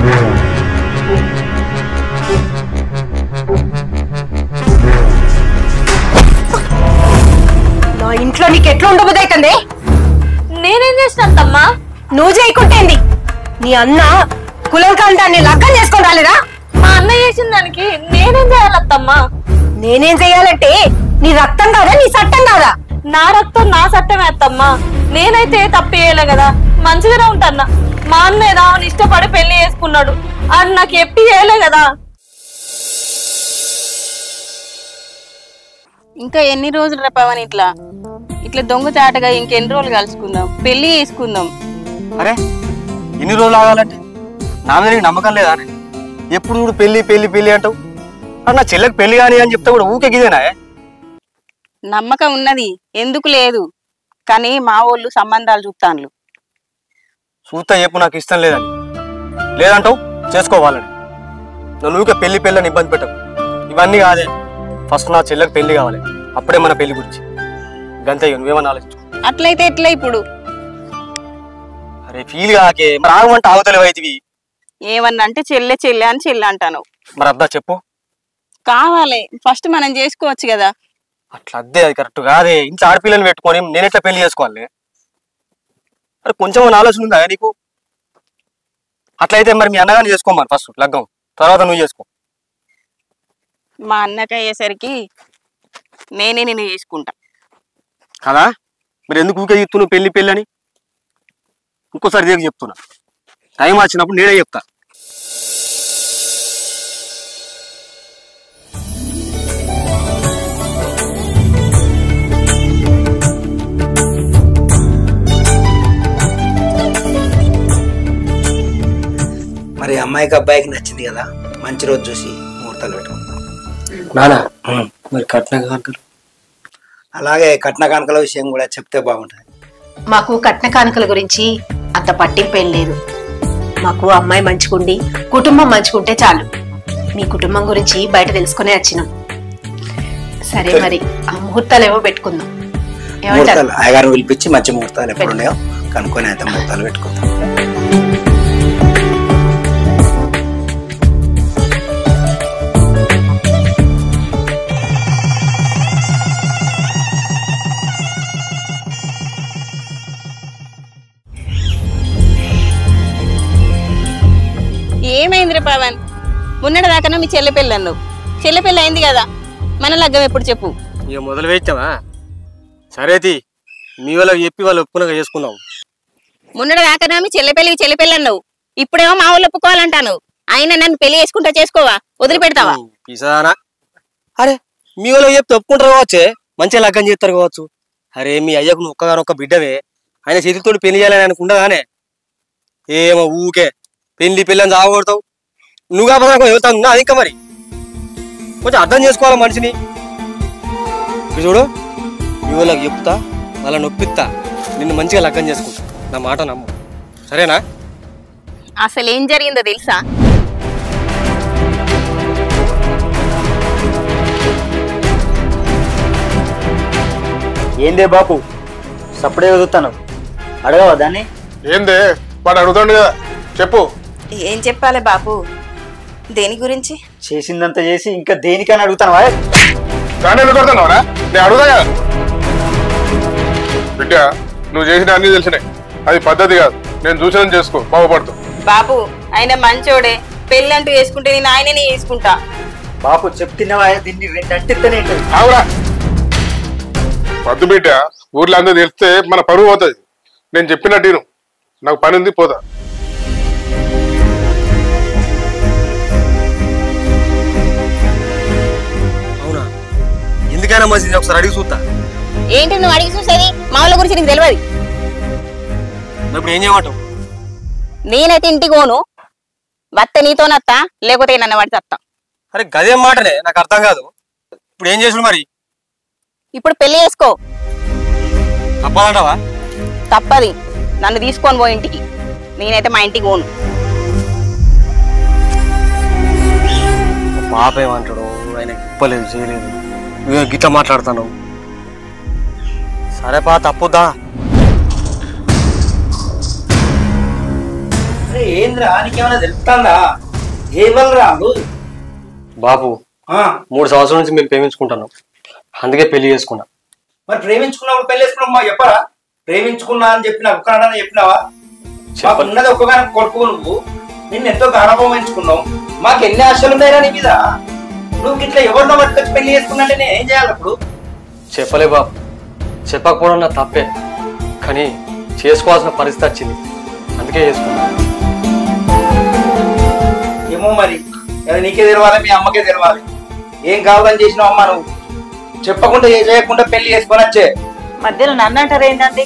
నా ఇంట్లో నీకు ఎట్లా ఉండబోదైతుంది? నేనేం చేసినమ్మా? నువ్వు చేయకుంటేంది? నీ అన్న కులం కాంటాన్ని లగ్గం చేసుకొని రాలేదా? మా అన్న చేసిన దానికి నేనేం చేయాలత్తమ్మా? నేనేం చెయ్యాలంటే నీ రక్తం కాదా నీ చట్టం కాదా? నా రక్తం నా చట్టమే అత్తమ్మా. నేనైతే తప్పు చేయలే కదా, మంచిగానే ఉంటాన్నా. మా అన్న ఏదో ఇష్టపడి పెళ్లి చేసుకున్నాడు అని నాకు ఎప్పి చేయలే కదా. ఇంకా ఎన్ని రోజులు రా పవన్ ఇట్లా ఇట్లా దొంగచాటగా ఇంకెన్ని రోజులు కలుసుకుందాం, పెళ్లి చేసుకుందాం. అరే ఎన్ని రోజులు ఆగాలంటే నా మీద నీకు నమ్మకం లేదా? ఎప్పుడు చూడు పెళ్లి పెళ్లి పెళ్లి అంటావు. నా చెల్లెకి పెళ్లి కాని అని చెప్తా కూడా ఊకే గిదేనా? నమ్మకం ఉన్నది, ఎందుకు లేదు, కానీ మా వాళ్ళు సంబంధాలు చూస్తాను. చూస్తా చెప్పు నాకు ఇష్టం లేదని. లేదంటావు చేసుకోవాలని. నన్ను ఊకే పెళ్లి పెళ్ళని ఇబ్బంది పెట్టవు. ఇవన్నీ కాదే, ఫస్ట్ నా చెల్లెకి పెళ్లి కావాలి, అప్పుడే మన పెళ్లి గురించి. గంతే, నువ్వేమన్నా ఆలోచించు. అట్లయితే ఎట్లా ఇప్పుడు? అరే ఫీల్ కాకే, మరి ఆగమంటే ఆగుతలేవు అవుతుంది. ఏమన్నా అంటే చెల్లె చెల్లె అని చెల్లె అంటాను. మరి అద్దా చెప్పు. కావాలి, ఫస్ట్ మనం చేసుకోవచ్చు కదా. అట్లా అద్దే, అది కరెక్ట్ కాదే. ఇంట్లో ఆడపిల్లని పెట్టుకొని నేను ఎట్లా పెళ్లి చేసుకోవాలి? అరే కొంచెం ఆలోచన ఉందా నీకు? అట్లయితే మరి మీ అన్నగారిని చేసుకోమని ఫస్ట్ లగ్గం, తర్వాత నువ్వు చేసుకో. మా అన్నకి అయ్యేసరికి నేనే నేను చేసుకుంటా కదా. మరి ఎందుకు ఊకే చెప్తున్నావు పెళ్లి పెళ్ళి అని? ఇంకోసారి దేనికి చెప్తున్నా, టైం వచ్చినప్పుడు నేనే చెప్తా. మరి అమ్మాయికి అబ్బాయికి నచ్చింది కదా, మంచి రోజు చూసి ముహూర్తాలు పెట్టుకుందాం. నానా మరి కట్న కానుకలు? అలాగే కట్న కానుకల విషయం కూడా చెప్తే బాగుంటుంది. మాకు కట్న కానుకల గురించి అంత పట్టింపేం లేదు. మాకు అమ్మాయి మంచుకుండి కుటుంబం మంచుకుంటే చాలు. మీ కుటుంబం గురించి బయట తెలుసుకునే వచ్చినాం. సరే మరి ఆ ముహూర్తాలు ఏవో పెట్టుకుందాం. ఏమంటారు? అయ్యగారిని పిలిపించి మంచి ముహూర్తాలు ఎప్పుడు ఉన్నాయో కనుక్కొని అయితే ముహూర్తాలు పెట్టుకుందాం. ఏమైంది రే పవన్? మొన్నటి దాకా మీ చెల్లె పెళ్ళి అన్నావు. చెల్లె పెళ్ళి అయింది కదా, మన లగ్గం ఎప్పుడు చెప్పు? ఇక మొదలు పెట్టావా? సరేది మీ వాళ్ళకి చెప్పి వాళ్ళు ఒప్పుకున్నాక చేసుకుందాం. మొన్నటి దాకా మీ చెల్లె పెళ్ళి అన్నావు, ఇప్పుడేమో మా వాళ్ళు ఒప్పుకోవాలంటాను. అయినా నన్ను పెళ్లి చేసుకుంటా చేసుకోవా, వదిలిపెడతావా? పిసానా. అరే మీ వాళ్ళకి చెప్తే ఒప్పుకుంటారు కావచ్చే, మంచిగా లగ్గం చేస్తారు కావచ్చు. అరే మీ అయ్యకు నువ్వు ఒక్కగానొక్క బిడ్డవే, ఆయన చేతితో పెళ్లి చేయాలని అనుకుంటాగానే ఏమో ఊకే పెళ్లి పెళ్ళని సాగొడతావు. నువ్వు కాకపోతే వెళ్తాను ఉన్నా. అది ఇంకా మరి కొంచెం అర్థం చేసుకోవాలి మనిషిని. చూడు మీ వాళ్ళకి చెప్తా, వాళ్ళని నొప్పిస్తా, నిన్ను మంచిగా లగ్గం చేసుకుంటా. నా మాట నమ్ము, సరేనా? అసలు ఏం జరిగిందో తెలుసా? ఏందే బాపు సప్పుడే వదులుతాను, అడగవా దాన్ని? ఏందే వాడు అడుగుతాడు కదా, చెప్పు. ఏం చెప్పాలి బాపు, దేని గురించి? చేసిందంతా చేసి ఇంకా దేనికని అడుగుతాను? దాన్ని ఎందుకు అడుగుతున్నావురా? నేను అడుగుతా కదా. బిడ్డ నువ్వు చేసిన అన్ని తెలిసినాయి, అది పద్ధతి కాదు. నేను చూసిన చేసుకో, బాగుపడుతూ. బాపు ఆయన మంచోడే, పెళ్ళి అంటూ చేసుకుంటే నేను ఆయననే చేసుకుంటా. బాపు చెప్తున్నావా? దీన్ని రెండు అంటిస్తేనే అవురా వద్దు బిడ్డ, ఊర్లో అందరూ తెలిస్తే మన పరువు పోతుంది. నేను చెప్పినట్టు నాకు పని ఉంది, పోతా. అవునా? ఎందుకైనా మంచిది, ఒకసారి అడిగి చూస్తా. ఏంటి నువ్వు అడిగి చూసేది? మా వాళ్ళ గురించి నీకు తెలియదు. ఇప్పుడు ఏం చేయమంటావు? నేనైతే ఇంటికి పోను, వత్త నీతో నత్తా, లేకపోతే నన్ను వాడి చత్తా. అరే గదేం మాటనే, నాకు అర్థం కాదు. ఇప్పుడు ఏం చేసుడు మరి? ఇప్పుడు పెళ్లి చేసుకో. తప్పదంటావా? తప్పది, నన్ను తీసుకొని పో ఇంటికి. నేనైతే మా ఇంటికి పోను. పాప ఏమంటాడు, ఆయన ఇప్పలేదు చేయలేదు, నువ్వు గిట్లా మాట్లాడుతాను. సరే పా, తప్పుద్దా? అరే ఏంద్రా నీకేమైనా తెలుపుతాందా? ఏ వల్ల రాదు బాబు 3 సంవత్సరాల నుంచి మేము ప్రేమించుకుంటున్నాం, అందుకే పెళ్లి చేసుకున్నా. మరి ప్రేమించుకున్నప్పుడు పెళ్లి చేసుకున్నావు మా చెప్పరా? ప్రేమించుకున్నా అని చెప్పి నాకు ఒక్కనాడని చెప్పినావా? మాకు ఉన్నది ఒక్కగానే కొడుకు, నువ్వు నిన్ను ఎంతో గాఢంగా ఎంచుకున్నావు. మాకు ఎన్ని ఆశలు ఉన్నాయిరా నీ మీద. నువ్వు ఇట్లా ఎవరినో పట్టుకొచ్చి పెళ్లి చేసుకున్నట్టే నేను ఏం చేయాలి అప్పుడు? చెప్పలే బాబు, చెప్పకపోవడం నా తప్పే, కానీ చేసుకోవాల్సిన పరిస్థితి వచ్చింది, అందుకే చేసుకున్నా. ఏమో మరి అది నీకే తెలవాలి, మీ అమ్మకే తెలవాలి. ఏం కావాలని చేసినావు అమ్మ నువ్వు? చెప్పకుండా చేయకుండా పెళ్లి చేసుకొని వచ్చే మధ్యలో నన్ను అంటారు ఏంటండి?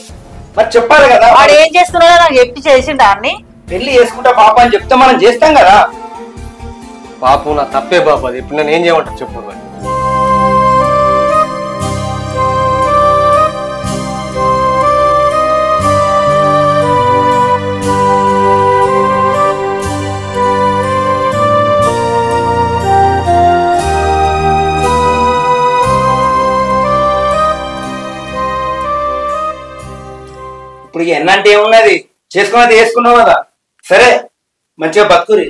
మరి చెప్పాలి కదా. వాడు ఏం చేస్తున్నాడో నాకు చెప్పి చేసిండా అన్ని? పెళ్లి చేసుకుంటా పాప అని చెప్తే మనం చేస్తాం కదా. బాపు నా తప్పే బాబు, అది ఇప్పుడు నేను ఏం చేయమంటారు చెప్పు. ఇప్పుడు ఎన్నంటే ఏమున్నది, చేసుకున్నది చేసుకున్నావు కదా, సరే మంచిగా బతుకురి.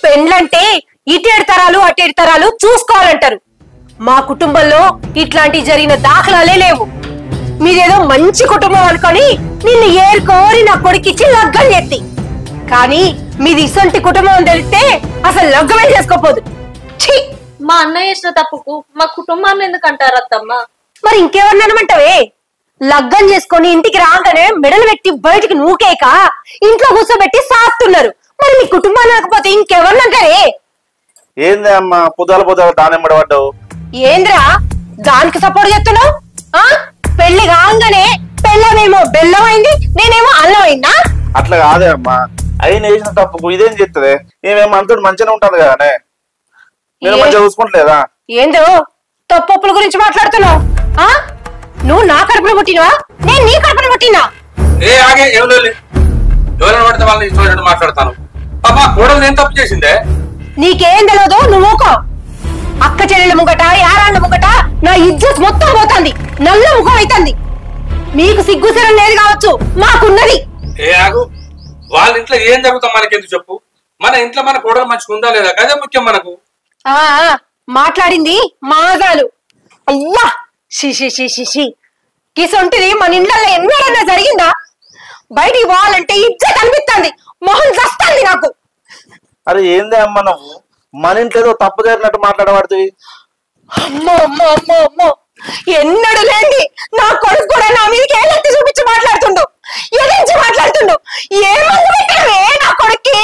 పెండ్లంటే ఇటేడు తరాలు అటేడు తరాలు చూసుకోవాలంటారు. మా కుటుంబంలో ఇట్లాంటి జరిగిన దాఖలాలే లేవు. మీరేదో మంచి కుటుంబం అనుకొని నిన్ను ఏరుకోరి నా కొడుకిచ్చి లగ్గం చేతి, కానీ మీది ఇసొంటి కుటుంబం అని తెలిస్తే అసలు లగ్గమే చేసుకోపోదు. ఛీ! మా అన్నయ్య చేసిన తప్పుకు మా కుటుంబాన్ని ఎందుకు అంటారు అత్తమ్మ? మరి ఇంకెవరిని అనమంటావే? లగ్గం చేసుకొని ఇంటికి రాగానే మెడలు పెట్టి బయటికి నూకేక ఇంట్లో కూర్చోబెట్టి సాస్తున్నారు. మరి మీ కుటుంబం లేకపోతే ఇంకెవరినంటారే? ఏంది అమ్మ పొద్దాల దానెమ్మడి పడ్డావు? ఏంద్రా దానికి సపోర్ట్ చేస్తున్నావు? పెళ్లి కాగానే పెళ్ళమేమో బెల్లం అయింది, నేనేమో అల్లం అయిందా? అట్లా కాదే అమ్మా, అయిన వేసిన తప్పుకు ఇదేం చేస్తుంది? ఏమేమో అంతటి మంచిగానే ఉంటది కదానే, నేను మంచిగా చూసుకుంటలేదా? ఏందో తప్పుల గురించి మాట్లాడుతున్నావు? నువ్వు నా కడుపున పుట్టినవా, నేను నీ కడుపున పుట్టినా? ఎవరైనా పడితే వాళ్ళని ఇష్టం మాట్లాడతాను. పాపా కోడలు ఏం తప్పు చేసిందే? నీకేం తెలియదు, నువ్వు ఊకో. అక్క చెల్లెల ముంగట యారాళ్ళ ముంగట నా ఇజ్జత్ మొత్తం పోతుంది, నల్ల ముఖం అవుతుంది. మీకు సిగ్గుసరం లేదు కావచ్చు, మాకున్నది. వాళ్ళ ఇంట్లో ఏం జరుగుతాం మనకెందుకు చెప్పు? మన ఇంట్లో మన కోడలు మంచిగా ఉందా లేదా, అదే ముఖ్యం మనకు. మాట్లాడింది మాజాలు. అయ్యా షిషి కిసొంటిది మన ఇండ్లలో ఎన్నడన్నా జరిగిందా? బయటికి పోవాలంటే ఇజ్జత్ అనిపిస్తుంది, మొహం చస్తుంది నాకు. అరే ఏందే అమ్మ నువ్వు మన ఇంట్లో ఏదో తప్పు జరిగినట్టు మాట్లాడబడుతుంది. అమ్మో అమ్మో అమ్మో అమ్మో, ఎన్నడు లేండి నా కొడుకు కూడా నా మీదకి ఏలెత్తి చూపించి మాట్లాడుతుండు, ఎదించి మాట్లాడుతుండు. ఏమంది పెట్టావే నా కొడుక్కి?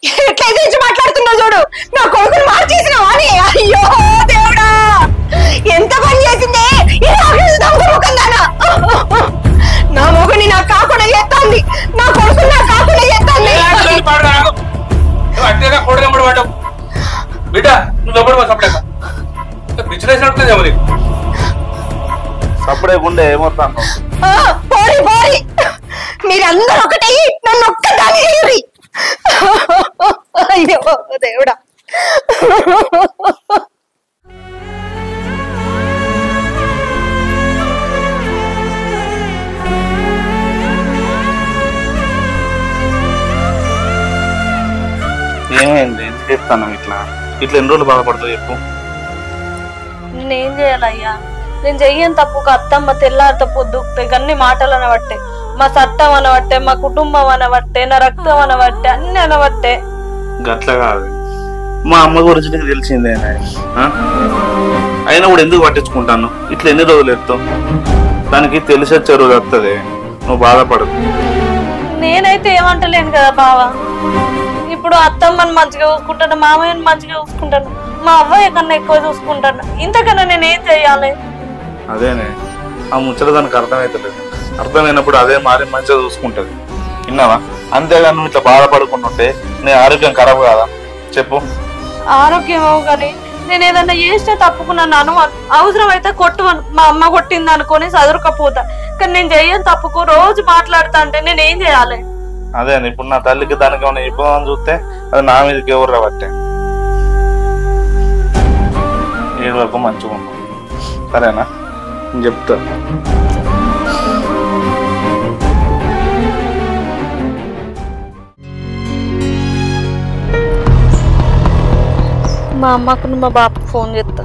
ఎట్లా ఎదించి మాట్లాడుతుండో చూడు. నా కొడుకుని మార్చేసినావా అని? అయ్యో దేవుడా, ఎంత పని చేసిందే నా మొగుని నాకు కాకుండా చేస్తాంది, నా కొడుకుని నాకు కాకుండా చేస్తాంది. కోడలు పడ్డావు బిడ్డ, నువ్వు ఎప్పుడు సపడేక పిచ్చిరేసినట్టు మరి సపడే గుండె ఏమవుతాను? పోరి పోరి, మీరందరూ ఒకటి నన్ను ఒక్కదాన్ని చేయరి. అయ్యో దేవుడా. ఏమైంది? ఎందుకు చెప్తాను ఇట్లా ఎన్ని రోజులు బాధపడుతుంది చెప్పు? నేనేం చేయాలయ్యా? నేను చెయ్యని తప్పుకు అత్తమ్మ తెల్లారితో పొద్దుకుతే అన్ని మాటలు అనబట్టే, మా చట్టం అనబట్టే, మా కుటుంబం అనబట్టే, నా రక్తం అనబట్టే, అన్ని అనబట్టే. గట్లా కాదు, మా అమ్మ గురించి నీకు తెలిసిందే, అయినా కూడా ఎందుకు పట్టించుకుంటాను? ఇట్లా ఎన్ని రోజులు ఎత్తావు? దానికి తెలిసి వచ్చే రోజు వస్తుంది, నువ్వు బాధపడదు. నేనైతే ఏమంటలేను కదా బావా. ఇప్పుడు అత్తమ్మని మంచిగా చూసుకుంటాను, మామయ్యని మంచిగా చూసుకుంటాను, మా అవ్వయ్య కన్నా ఎక్కువ చూసుకుంటాను. ఇంతకన్నా నేనేం చెయ్యాలి? అదేనే ఆ ముచ్చట దానికి అర్థమవుతలేదు. అర్థమైనప్పుడు అదే మారి మంచిగా చూసుకుంటది, విన్నావా? అంతేగాని నువ్వు ఇట్లా బాధపడుకుంటుంటే ఉంటే నీ ఆరోగ్యం ఖరాబ్ కాదా చెప్పు? ఆరోగ్యం కానీ నేను ఏదన్నా చేస్తే తప్పుకున్నాను అనుమానం, అవసరం అయితే కొట్టువను, మా అమ్మ కొట్టింది అనుకొని చదువుకపోతా. కానీ నేను చెయ్యని తప్పుకు రోజు మాట్లాడుతా అంటే నేనేం చేయాలి? అదే ఇప్పుడు నా తల్లికి దానికి ఏమైనా ఇబ్బంది చూస్తే అది నా మీదకి ఎవరు రాబట్టే. ఏడు వరకు మంచిగా ఉన్నాం. సరేనా? నేను చెప్తా. మా అమ్మకు మా బాపకు ఫోన్ చేస్తా.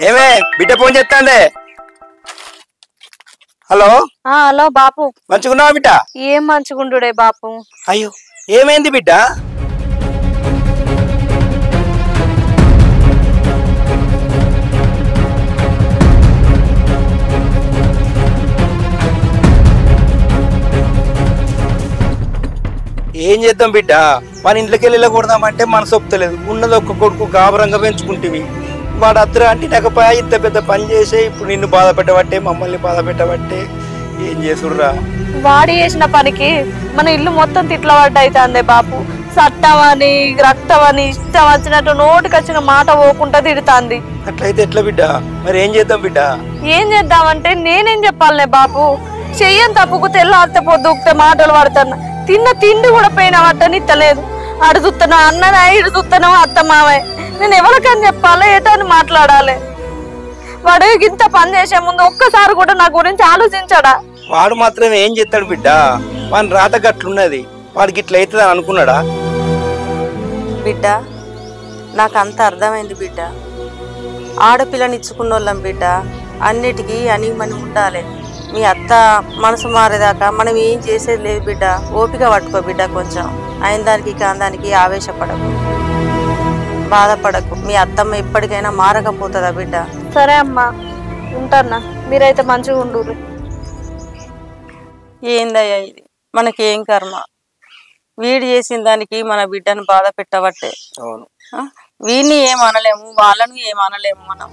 ఏమే బిడ్డ ఫోన్ చేస్తాండే. హలో హలో బాపు, మంచిగున్నావా బిడ్డ? ఏం మంచిగుండుడే బాపు. అయ్యో ఏమైంది బిడ్డ? ఏం చేద్దాం బిడ్డ, మన ఇంట్లోకి వెళ్ళి కొడదామంటే మనసు ఒప్పుతలేదు. ఉన్నది ఒక్క కొడుకు గాబరంగా పెంచుకుంటేవి. వాడు అద్దరు అంటే నగపాయ ఇంత పెద్ద పని చేసే ఇప్పుడు నిన్ను బాధ పెట్టబట్టే, మమ్మల్ని బాధ పెట్టబట్టే. ఏం చేసుడురా? వాడి చేసిన పనికి మన ఇల్లు మొత్తం తిట్ల పడ్డైతే బాపు. చట్టం అని రక్తం అని ఇష్టం వచ్చినట్టు నోటికి వచ్చిన మాట పోకుండా తిడుతాంది. అట్లయితే ఎట్లా బిడ్డ? మరి ఏం చేద్దాం బిడ్డ? ఏం చేద్దామంటే నేనేం చెప్పాలనే బాపు. చెయ్యని తప్పుకు తెల్లారితే పొద్దుకుతే మాటలు పడతాను. తిన్న తిండి కూడా పోయిన పట్టని ఇత్తలేదు. అడుగుతున్నా అన్ననా ఇడుగుతున్నావు అత్త మావయ్య. నేను ఎవరికని చెప్పాలి, ఏటని మాట్లాడాలి? వాడు ఇంత పని చేసే ముందు ఒక్కసారి కూడా నా గురించి ఆలోచించాడా? వాడు మాత్రం ఏం చేస్తాడు బిడ్డ? వాని రాత గట్లున్నది. వాడికి ఇట్లా అవుతుంది అని అనుకున్నాడా? బిడ్డ నాకు అంత అర్థమైంది బిడ్డ. ఆడపిల్లని ఇచ్చుకున్న వాళ్ళం బిడ్డ. అన్నిటికీ అనిమని ఉండాలి. మీ అత్త మనసు మారేదాకా మనం ఏం చేసేది లేదు బిడ్డ. ఓపిక పట్టుకో బిడ్డ. కొంచెం అయిన దానికి కాందానికి ఆవేశపడకు, బాధపడకు. మీ అత్తమ్మ ఎప్పటికైనా మారకపోతుందా బిడ్డ? సరే అమ్మా, ఉంటానా. మీరైతే మంచిగా ఉండు. ఏందయ్యా ఇది? మనకేం కర్మ? వీడు చేసిన దానికి మన బిడ్డను బాధ పెట్టబట్టే. అవును, వీడిని ఏమనలేము, వాళ్ళను ఏమనలేము. మనం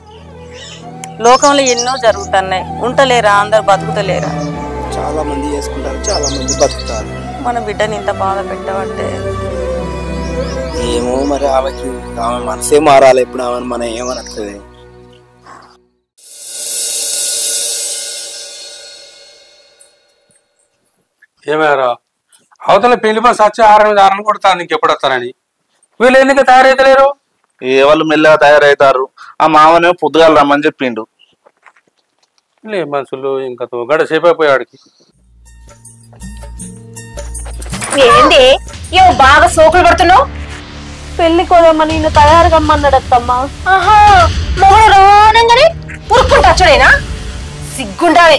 లోకంలో ఎన్నో జరుగుతున్నాయి. ఉంటలేరా? అందరు బతుకుతలేరా? చాలా మంది చేసుకుంటారు, చాలా మంది బతుకుతారు. మన బిడ్డని ఇంత బాధ పెట్టబట్టే. ఏమో మరి ఆమెకి ఆమె మనసే మారాలి. ఇప్పుడు ఆమె మనం ఏమనట్లేదు. ఏమారా అవతల పెళ్లి బస్ వచ్చి 6 కొడతాను ఇంకెప్పుడు వస్తానని. వీళ్ళు ఎందుకు తయారైతలేరు? ఏ వాళ్ళు మెల్లగా తయారవుతారు. ఆ మామనే పొద్దుగాల రమ్మని చెప్పిండు. లే మనుషులు ఇంకా గడసేపోయాడికి. ఏంది ఏమో బాగా సోకులు పడుతున్నావు? పెళ్లి కోదమ్మని నిన్ను తయారు కమ్మన్నాడత్తమ్మా. ఆహా, మొగుడు రానంగానే ఉరుక్కుంటా వచ్చాడేనా? సిగ్గుండాలి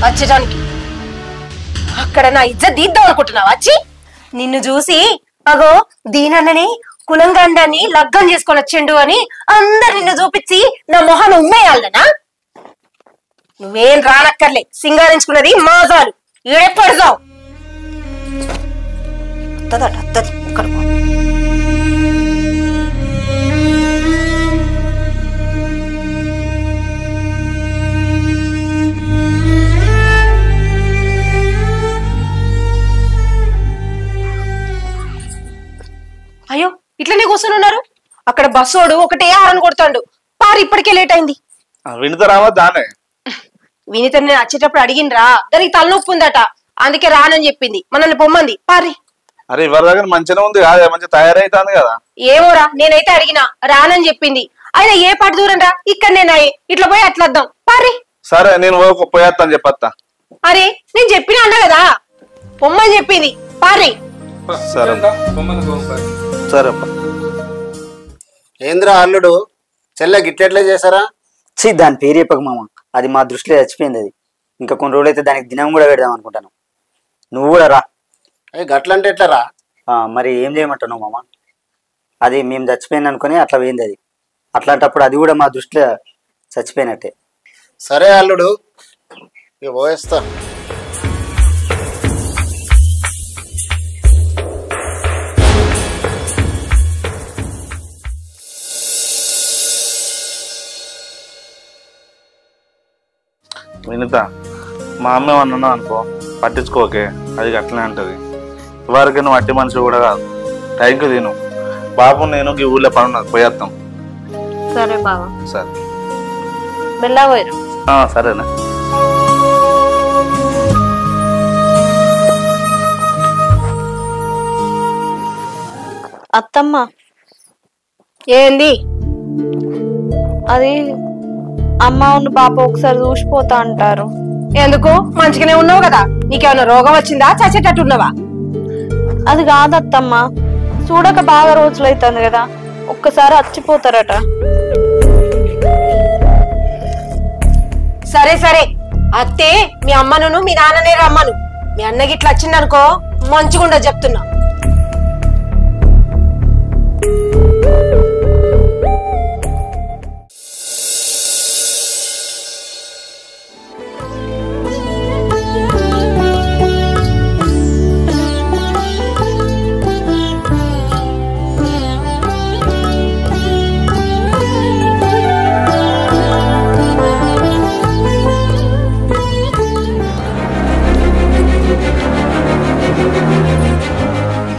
వచ్చడానికి. అక్కడ నా ఇజ్జత్ తీద్దాం అనుకుంటున్నావా? వచ్చి నిన్ను చూసి అగో దీనన్నని కులంగాండాన్ని లగ్గం చేసుకొని వచ్చిండు అని అందరు నిన్ను చూపించి నా మొహాన్ని ఉమ్మేయాలనా? నువ్వేం రానక్కర్లే. సింగారించుకున్నది మాజాలు. ఏడెప్పడుదావు అత్తదట అత్తది ఇక్కడ. అయ్యో ఇట్లనే కూర్చొని ఉన్నారు. అక్కడ బస్సోడు ఒకటే హారన్ కొడతాడు. పారు ఇప్పటికే లేట్ అయింది. వినిత రావద్దానే? వినిత నేను వచ్చేటప్పుడు అడిగినరా, దానికి తలనొప్పి ఉందట, అందుకే రానని చెప్పింది. మనల్ని పొమ్మంది. పారి. అరే ఇవరి దగ్గర మంచిగా ఉంది కాదే, మంచిగా తయారైతుంది కదా. ఏమోరా, నేనైతే అడిగినా రానని చెప్పింది. ఆయన ఏ పాటి దూరం రా, ఇక్కడ నేనాయి ఇట్లా పోయి అట్లా వద్దాం. పారి. సరే నేను పోయేస్తాను చెప్పత్తా. అరే నేను చెప్పినా అన్నా కదా, పొమ్మని చెప్పింది. పారి. సరే సరే. ఏంద్రా అల్లుడు చెల్లె గిట్లెట్లే చేశారా? దాని పేరు చెప్పక మామ, అది మా దృష్టిలో చచ్చిపోయింది. అది ఇంకా కొన్ని రోజులు అయితే దానికి దినం కూడా పెడదాం అనుకుంటాను. నువ్వు కూడా రా. గట్లంటే ఎట్లా రా? మరి ఏం చేయమంటావు మామ? అది మేము చచ్చిపోయింది అనుకుని అట్లా పోయింది. అది అట్లాంటప్పుడు అది కూడా మా దృష్టిలో చచ్చిపోయినట్టే. సరే అల్లుడు, ఇక పోయేస్తా. వినిత, మా అమ్మ ఏమన్నా అనుకో పట్టించుకోకే, అది అట్లనే అంటది. ఇవరికి నువ్వు అట్టి మనిషి కూడా కాదు. టైంకి తిను. బాబు నేను ఈ ఊళ్ళో పనున్నది, పోయేస్తాం. సరే బావ. సరే మెల్లగా పోయిరు. సరేనా. అత్తమ్మ ఏంది? అది అమ్మ బాప ఒకసారి చూసిపోతా అంటారు. ఎందుకు? మంచిగానే ఉన్నావు కదా, నీకేమైనా రోగం వచ్చిందా? చచ్చేటట్టు ఉన్నావా? అది కాదత్తమ్మ, చూడక బాగా రోజులైతుంది కదా, ఒక్కసారి చచ్చిపోతారట. సరే సరే, అత్తే మీ అమ్మను మీ నాన్ననే రమ్మను. మీ అన్నకి ఇట్లా వచ్చిందనుకో మంచిగుండదు చెప్తున్నా.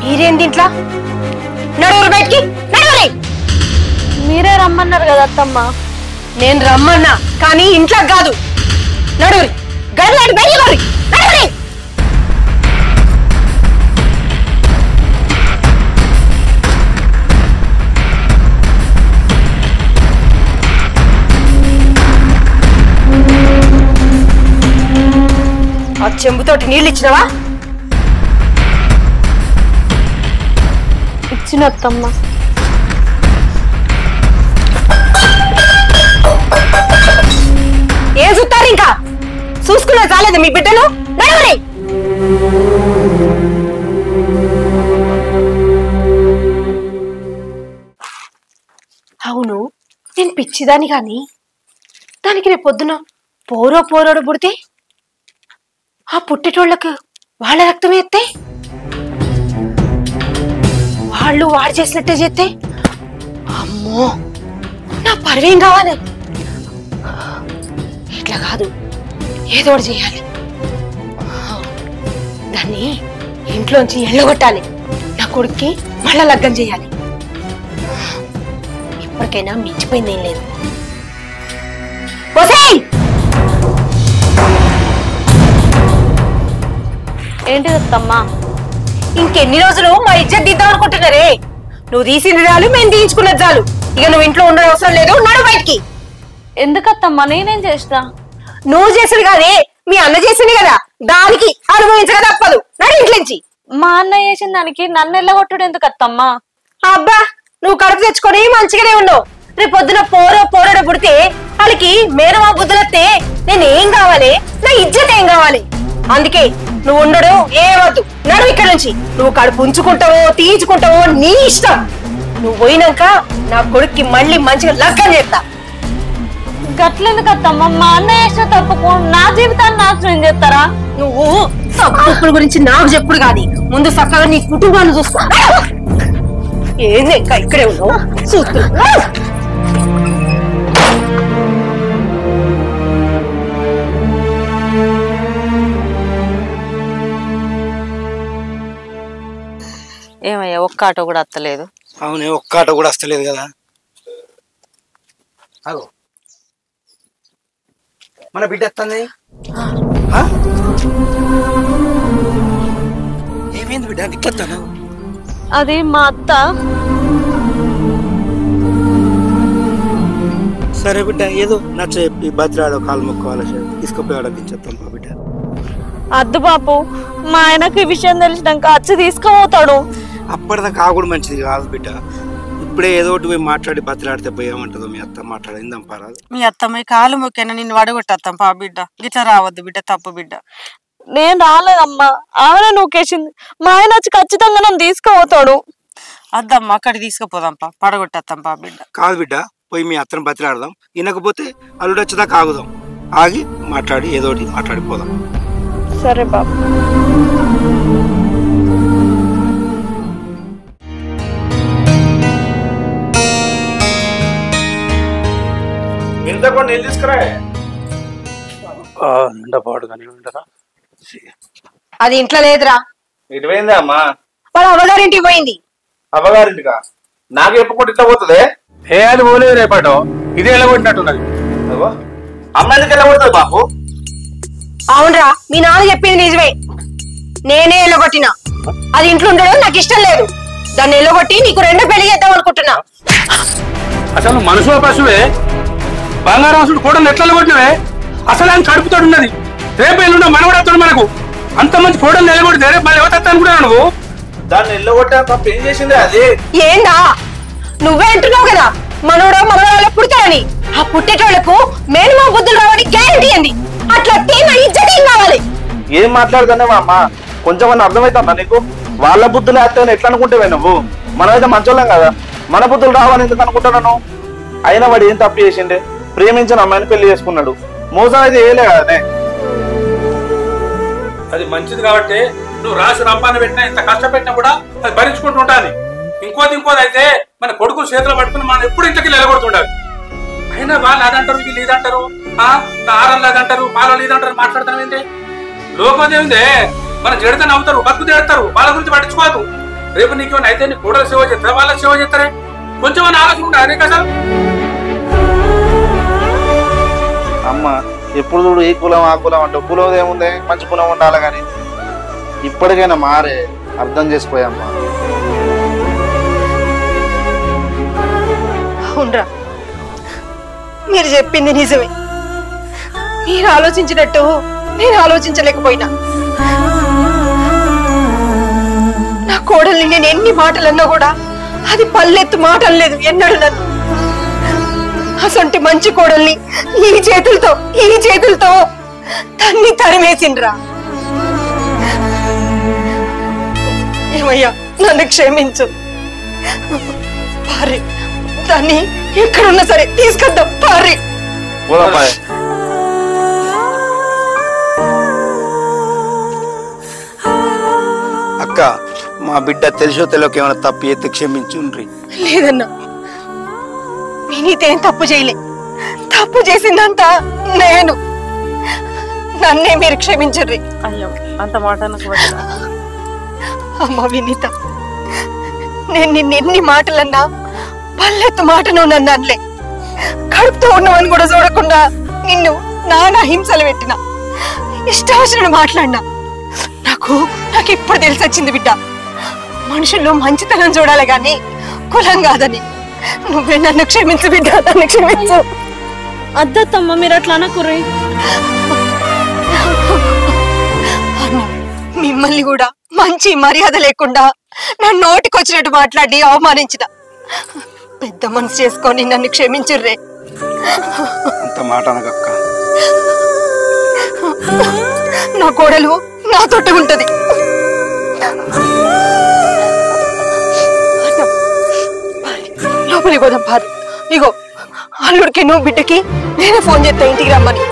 మీరేంది ఇంట్లో? నడువురు బయటికి, నడవరే. మీరే రమ్మన్నారు కదా అత్తమ్మ. నేను రమ్మన్నా కానీ ఇంట్లో కాదు. నడువురి, గడలాడి బయలుదేరి, నడవరే. ఆ చెంబుతోటి నీళ్ళు ఇచ్చినవా? ఇచ్చిన అత్తమ్మ. ఏం చూస్తారు ఇంకా? చూసుకున్నా చాలేదు మీ బిడ్డను? నడవరే. అవును, నేను పిచ్చిదాని కాని దానికి రేపు పొద్దున పోరోడు పుడితే ఆ పుట్టేటోళ్లకు వాళ్ళ రక్తం ఎత్తే, వాళ్ళు వాడు చేసినట్టే చేస్తే, అమ్మో నా పరువేం కావాలి. ఇట్లా కాదు, ఏదో ఒకటి చేయాలి. దాన్ని ఇంట్లోంచి ఎళ్ళగొట్టాలి. నా కొడుక్కి మళ్ళా లగ్గం చేయాలి. ఇప్పటికైనా మించిపోయింది ఏం లేదు. ఏంటిది అత్తమ్మ? ఇంకెన్ని రోజులు మా ఇజ్జత్ దిద్దాం అనుకుంటున్నారే? నువ్వు తీసింది చాలు, మేము తీయించుకున్నది చాలు. ఇక నువ్వు ఇంట్లో ఉండడం అవసరం లేదు, నడు బయటికి. ఎందుకత్తమ్మ? నేనేం చేసినా? నువ్వు చేసింది కాదే, మీ అన్న చేసింది కదా, దానికి అనుభవించక తప్పదు. నడు ఇంట్లోంచి. మా అన్న చేసిన దానికి నన్ను ఎల్లగొట్టుడు ఎందుకు అత్తమ్మ? అబ్బా, నువ్వు కడుపు తెచ్చుకొని మంచిగానే ఉన్నావు. రేపు పొద్దున పోరోడు పుడితే వాళ్ళకి మేనమా బుద్ధులత్తే నేనేం కావాలి? నా ఇజ్జత్ ఏం కావాలి? అందుకే నువ్వు ఉండడు ఏవద్దు, నడు ఇక్కడ నుంచి. నువ్వు కడుపు ఉంచుకుంటావో తీయించుకుంటావో నీ ఇష్టం. నువ్వు పోయినాక నా కొడుక్కి మళ్ళీ మంచిగా లగ్గం చేస్తా. గట్లెందుకు అత్తమ్మ? మా అన్న చేసిన తప్పుకు నా జీవితాన్ని నాశనం చేస్తారా? నువ్వు తప్పుల గురించి నాకు చెప్పుడు కాదు, ముందు చక్కగా నీ కుటుంబాన్ని చూస్తా. ఏంది ఇంకా ఇక్కడే ఉన్నావు? చూస్తున్నా. ఏమయ్యా, ఒక్క ఆటో కూడా వస్తలేదు? అవునే, ఒక్క ఆటో కూడా వస్తలేదు కదా. అగో మన బిడ్డ వస్తుంది. ఏమైంది బిడ్డ? గిట్లొస్తాను. అది మా అత్త. సరే బిడ్డ, ఏదో నచ్చ చెప్పి భద్రాడో కాలు మొక్కవాల తీసుకుపోయాడో దించేస్తాం మా బిడ్డ. అద్దు బాపు, మా ఆయనకు ఈ విషయం తెలిసినాక అచ్చి తీసుకుపోతాడు. అప్పటిదాకా ఆగుడు మంచిది కాదు బిడ్డ. ఇప్పుడే ఏదో ఒకటి పోయి మాట్లాడి బతిలాడితే పోయామంటుందో మీ అత్త. మాట్లాడిందాం పారాదు. మీ అత్తమ్మ కాలు మొక్కైనా నిన్ను వడగొట్టేస్తాం పా బిడ్డ. గిట్లా రావద్దు బిడ్డ, తప్పు బిడ్డ. నేను రాలేదమ్మా, ఆమె నూకేసింది. మా ఆయన వచ్చి ఖచ్చితంగా నన్ను తీసుకుపోతాడు. అద్దమ్మా, అక్కడికి తీసుకుపోదాంపా, పడగొట్టేస్తాం పా బిడ్డ. కాదు బిడ్డ, పోయి మీ అత్తను బతిలాడదాం. వినకపోతే అల్లుడు వచ్చేదాకా ఆగుదాం. ఆగి మాట్లాడి ఏదో ఒకటి మాట్లాడిపోదాం. సరే బాబు. ఇంతకుండా నీళ్ళు తీసుకురా. ఎండపాడు కానీ ఉండరా? అది ఇంట్లో లేదురా. ఇటు పోయిందా అమ్మా? వాళ్ళ అవ్వగారింటికి పోయింది. అవ్వగారింటికా? నాకు చెప్పుకుంటే ఇట్లా పోతుంది. అది పోలేదు రేపటో ఇదే వెళ్ళగొట్టినట్టున్నది. అమ్మ ఎందుకు వెళ్ళగొడుతుంది బాపు? అవునరా, మీ నాన్న చెప్పింది నిజమే. నేనే ఎల్లగొట్టినా. అది ఇంట్లో ఉండడం నాకు ఇష్టం లేదు. దాన్ని ఎల్లగొట్టి నీకు రెండో పెళ్లి చేద్దాం అనుకుంటున్నా. అసలు మనుషుల పశువే బంగారాసుడు కూడా నెట్లలో కొట్టినవే. అసలు ఆయన కడుపుతాడు ఉన్నది. రేపు ఎల్లుండో మనవడతాడు మనకు. అంత మంచి కోడలు నిలబడితే రేపు మళ్ళీ ఎవరు అనుకున్నావు నువ్వు? దాన్ని ఎల్లగొట్టా తప్ప ఏం చేసింది అది? ఏందా నువ్వే అంటున్నావు కదా మనోడో మనవరాలో పుడతాడని. ఆ పుట్టేటోళ్లకు మేనమా బుద్ధులు రావని గ్యారంటీ అంది. అట్లా ఇజ్జతేం కావాలి? ఏం మాట్లాడుతున్నావా అమ్మ? కొంచెం అర్థమవుతుందా నీకు? వాళ్ళ బుద్ధులు వేస్తావని ఎట్లా అనుకుంటేవే నువ్వు? మనమైతే మంచోళ్ళం కదా, మన బుద్ధులు రావని ఎందుకు అనుకుంటున్నాను? అయినా వాడు ఏం తప్పు చేసిండే? ప్రేమించిన అమ్మాయిని పెళ్లి చేసుకున్నాడు. మోసం అయితే ఏలే కదనే. అది మంచిది కాబట్టి నువ్వు రాసి రంపాన్ని పెట్టినా ఇంత కష్టపెట్టినా కూడా అది భరించుకుంటూ ఉండాలి. ఇంకోది అయితే మన కొడుకు చేతులు పట్టుకుని మనం ఎప్పుడు ఇంతకి నిలబడుతుండాలి. అయినా వాళ్ళు అదంటారు వీళ్ళు ఇదంటారు, ఆరలు అదంటారు పాలలు ఇదంటారు మాట్లాడతాను ఏంటి? లోకోదేముందే, మన జడితే నవ్వుతారు, బతుకు జడతారు, వాళ్ళ గురించి పట్టించుకోదు. రేపు నీకేమైనా అయితే నీ కూడా సేవ చేస్తారా, వాళ్ళ సేవ చేస్తారే? కొంచెం ఆలోచన ఉండే అదే కదా. అమ్మ ఎప్పుడు చూడు ఈ కులం ఆ కులం అంటే కులం ఏముంది, మంచి కులం ఉండాలి. కానీ ఇప్పటికైనా మారే అర్థం చేసుకోయమ్మా. అవునరా, మీరు చెప్పింది నిజమే. మీరు ఆలోచించినట్టు నేను ఆలోచించలేకపోయినా. నా కోడల్ని నేను ఎన్ని మాటలన్నా కూడా అది పల్లెత్తు మాట అనలేదు ఎన్నడు నన్ను. అసంటి మంచి కోడల్ని ఈ చేతులతో తన్ని తరిమేసిండ్రా. ఏమయ్యా నన్ను క్షమించు. పారి దాన్ని ఎక్కడున్నా సరే తీసుకొద్దాం. పారి అక్క, మా బిడ్డ తెలుసో తెలియక ఏమైనా తప్పు చేస్తే క్షమించుండ్రి. లేదన్నా, వినీతేం తప్పు చేయలే. తప్పు చేసిందంతా నేను. నన్నే మీరు క్షమించర్రి. అయ్యో అంత మాట అమ్మ వినీత, నేను నిన్నెన్ని మాటలన్నా పల్లెత్తు మాట నన్ను అనలే. కడుపుతో ఉన్నవని కూడా చూడకుండా నిన్ను నానా హింసలు పెట్టినా, ఇష్టావసరణ మాట్లాడినా. నాకు ఇప్పుడు తెలిసొచ్చింది బిడ్డ, మనుషుల్లో మంచితనం చూడాలి గాని కులం కాదని. నువ్వే నన్ను క్షమించు బిడ్డ, నన్ను క్షమించు. అద్దత్తమ్మ మీరు అట్లా అనకుర్రి. మిమ్మల్ని కూడా మంచి మర్యాద లేకుండా నన్ను నోటికొచ్చినట్టు మాట్లాడి అవమానించిన. పెద్ద మనసు చేసుకొని నన్ను క్షమించుర్రే. అంత మాట అనగక్క. నా కోడలు నాతోటి ఉంటది. లోపలికి పోదాం. ఇగో అల్లుడికి నువ్వు బిడ్డకి నేనే ఫోన్ చేస్తా ఇంటికి రమ్మని.